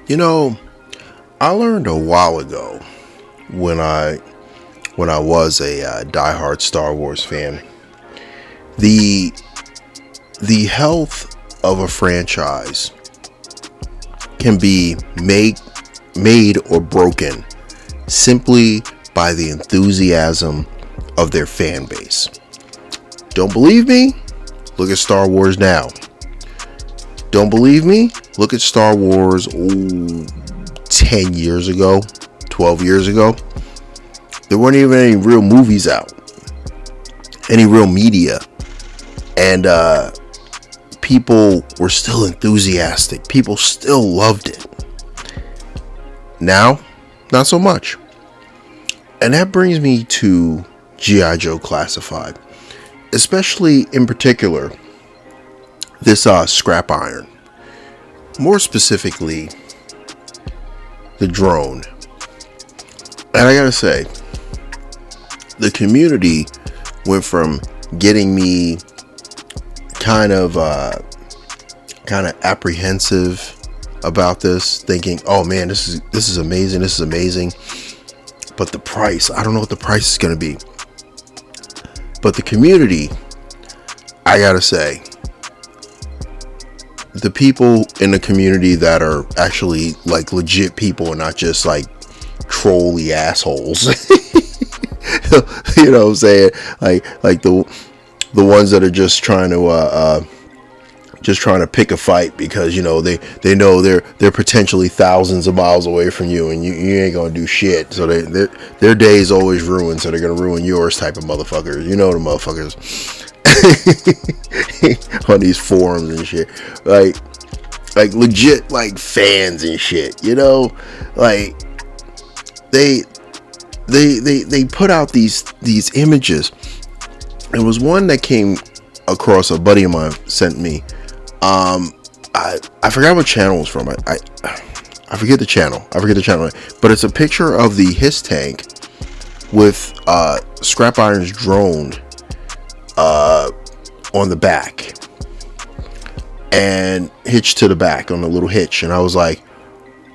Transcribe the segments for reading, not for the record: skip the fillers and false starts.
You know, I learned a while ago when I was a diehard Star Wars fan, the the health of a franchise can be made or broken simply by the enthusiasm of their fan base. Don't believe me? Look at Star Wars now. Don't believe me? Look at Star Wars 10 years ago, 12 years ago. There weren't even any real movies out, any real media. And people were still enthusiastic. People still loved it. Now, not so much. And that brings me to G.I. Joe Classified. Especially in particular, this scrap iron. More specifically, the drone. And I gotta say, the community went from getting me kind of apprehensive about this, thinking, "Oh man, this is amazing." But the price, I don't know what the price is gonna be. But the community, I gotta say, the people in the community that are actually like legit people and not just like trolly assholes. You know what I'm saying? Like the ones that are just trying to pick a fight because they know they're potentially thousands of miles away from you and you ain't gonna do shit. So their day is always ruined, so they're gonna ruin yours type of motherfuckers. You know the motherfuckers on these forums and shit. Like legit like fans and shit. Like they put out these images. There was one that came across, a buddy of mine sent me. I forgot what channel it was from. I forget the channel. But it's a picture of the HISS tank with scrap irons droned on the back and hitched to the back on a little hitch. And I was like,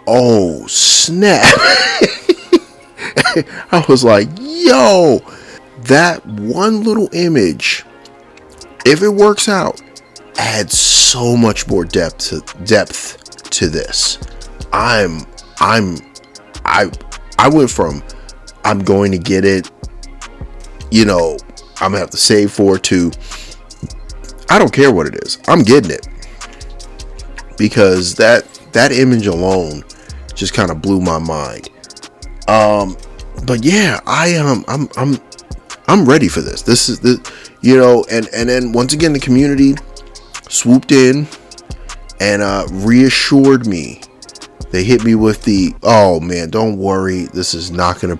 oh snap. I was like, yo, that one little image, if it works out, adds so much more depth to this. I went from I'm going to get it, I'm gonna have to save for it, to I don't care what it is, I'm getting it, because that image alone just kind of blew my mind. But yeah, I'm ready for this. This is the, and then once again the community swooped in and reassured me. They hit me with the, oh man, don't worry, this is not gonna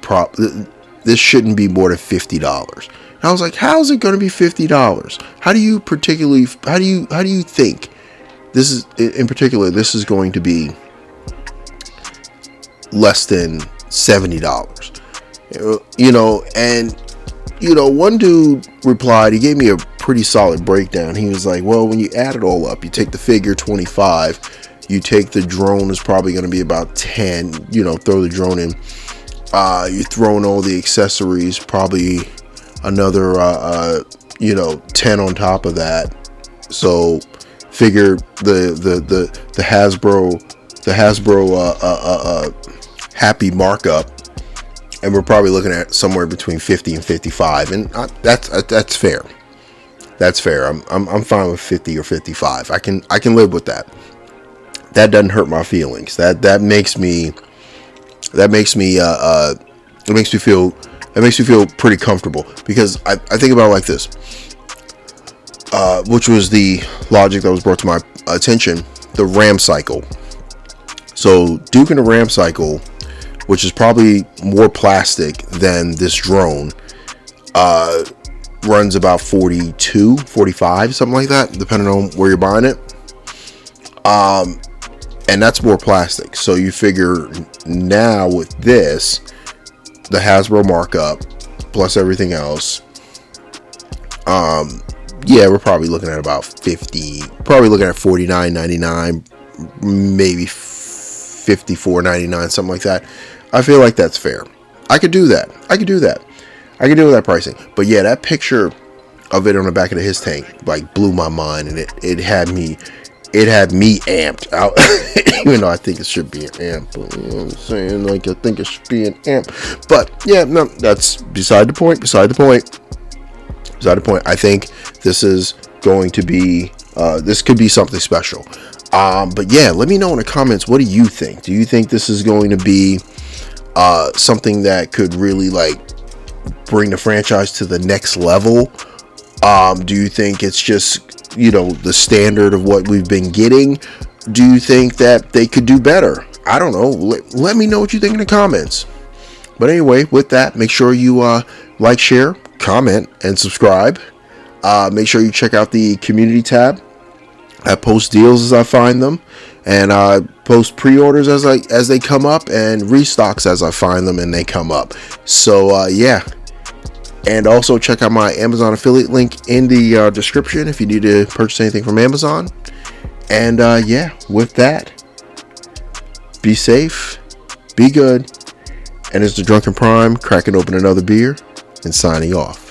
this shouldn't be more than $50. And I was like, how is it gonna be $50? How do you think this is, in particular, this is going to be less than $70? And one dude replied, he gave me a pretty solid breakdown. He was like, well, when you add it all up, you take the figure 25, you take the drone is probably going to be about 10, throw the drone in, you throw in all the accessories, probably another 10 on top of that. So figure the Hasbro happy markup, and we're probably looking at somewhere between 50 and 55, and that's fair. That's fair. I'm fine with 50 or 55. I can live with that. That doesn't hurt my feelings. That makes me feel pretty comfortable, because I think about it like this, which was the logic that was brought to my attention: the RAM cycle. So duking the RAM cycle, which is probably more plastic than this drone, runs about 42, 45, something like that, depending on where you're buying it. And that's more plastic. So you figure now with this, the Hasbro markup plus everything else, we're probably looking at about 50, probably looking at $49.99, maybe $54.99, something like that. I feel like that's fair. I could do that. I could deal with that pricing. But yeah, that picture of it on the back of his tank like blew my mind, and it had me amped out. Even though I think it should be an amp, but, you know what I'm saying, like I think it should be an amp. But yeah, no, that's beside the point. I think this is going to be this could be something special. But yeah, let me know in the comments, what do you think? Do you think this is going to be something that could really like bring the franchise to the next level? Do you think it's just, you know, the standard of what we've been getting? Do you think that they could do better? I don't know. Let me know what you think in the comments. But anyway, with that, make sure you like, share, comment, and subscribe. Make sure you check out the community tab. I post deals as I find them, and I post pre-orders as they come up, and restocks as I find them and they come up. So yeah. And also check out my Amazon affiliate link in the description if you need to purchase anything from Amazon. And yeah, with that, be safe, be good, and it's the Drunken Prime cracking open another beer and signing off.